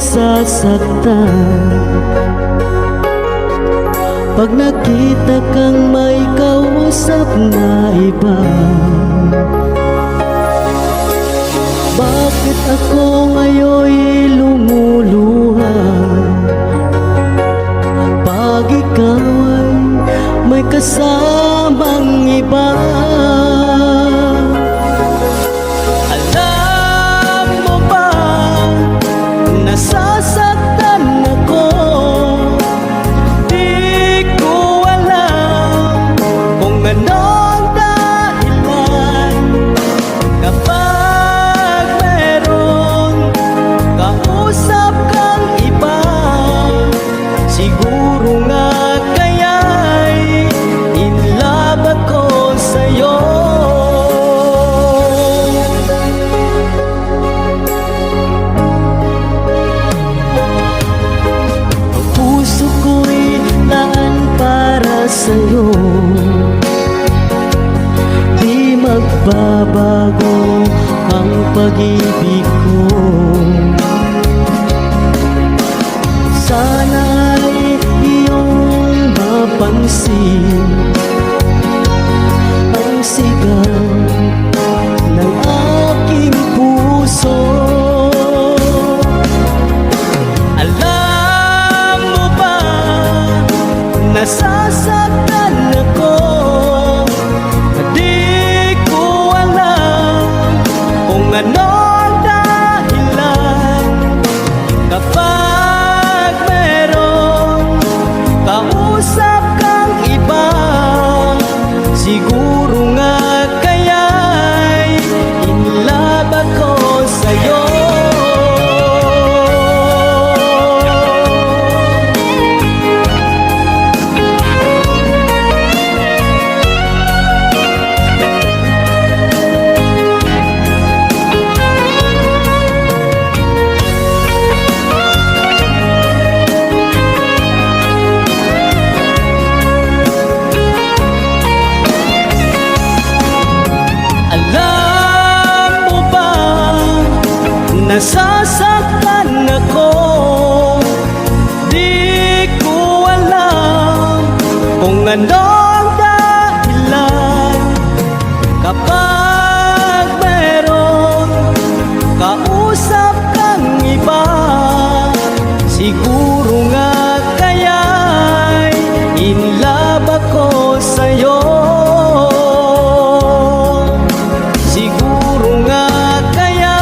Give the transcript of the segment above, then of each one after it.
nasasaktan pag nakita kang may kausap na iba. Bakit ako ngayon'y lumuluha pag ikaw ay may kasamang iba? Alam mo ba, nasasaktan ako. Di ko alam kung ano ang dahilan kapag meron kausap kang iba. Siguro nga kaya'y in love ako sa'yo. Ang puso ko'y laan para sa'yo, di magbabago ang pag-ibig ko. Sana'y iyong mapansin ang sigaw ng aking puso. Alam mo ba, nasasaktan ako. Di ko alam kung ano ang dahilan kapag meron kausap kang iba. Siguro nga kaya'y in love ako sa'yo. Alam mo ba, nasasaktan ako. Di ko alam kung ano ang dahilan kapag meron kausap kang iba. Siguro nga kaya'y in love ako sa'yo. Siguro nga kaya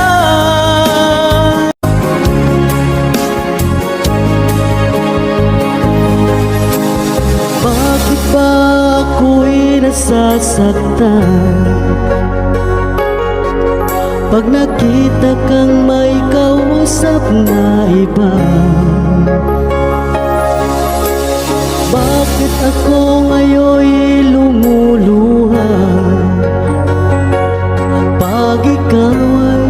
bakit ba ako'y nasasaktan pag nakita kang may kausap na iba? Bakit ako ngayon'y lumuluha pag ikaw ay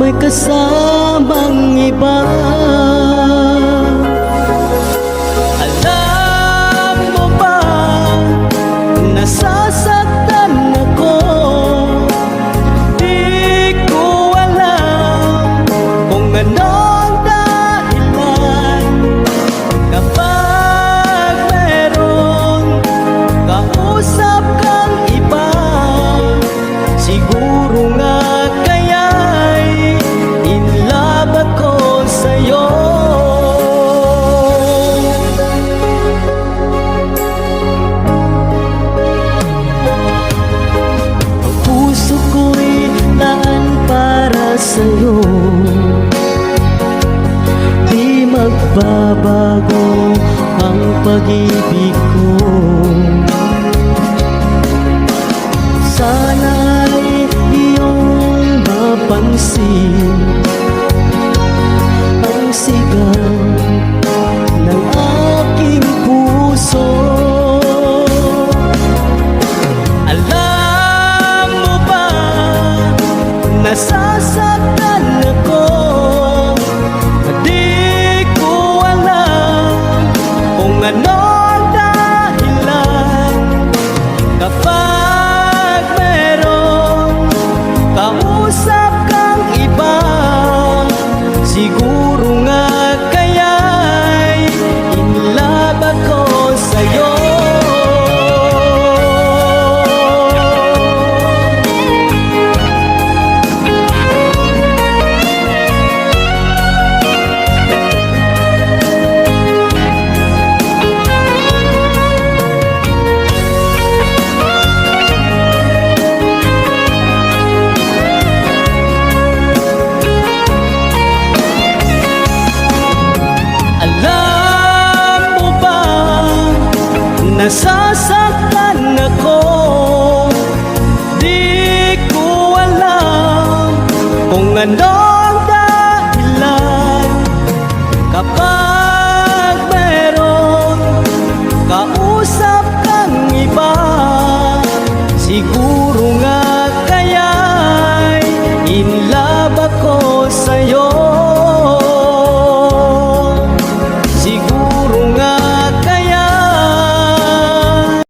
may kasamang iba? Alam mo ba, nasasaktan ako. Di ko alam kung ano ang dahilan kapag meron kausap kang iba. Siguro nga kaya'y in love ako sa'yo. Ang puso ko'y laan para sa'yo, di magbabago ang pag-ibig ko. Sana'y iyong mapansin ang sigaw ng aking puso. Alam mo ba, nasasaktan ako. Di ko alam kung ano ang dahilan kapag meron kausap kang iba. Di ko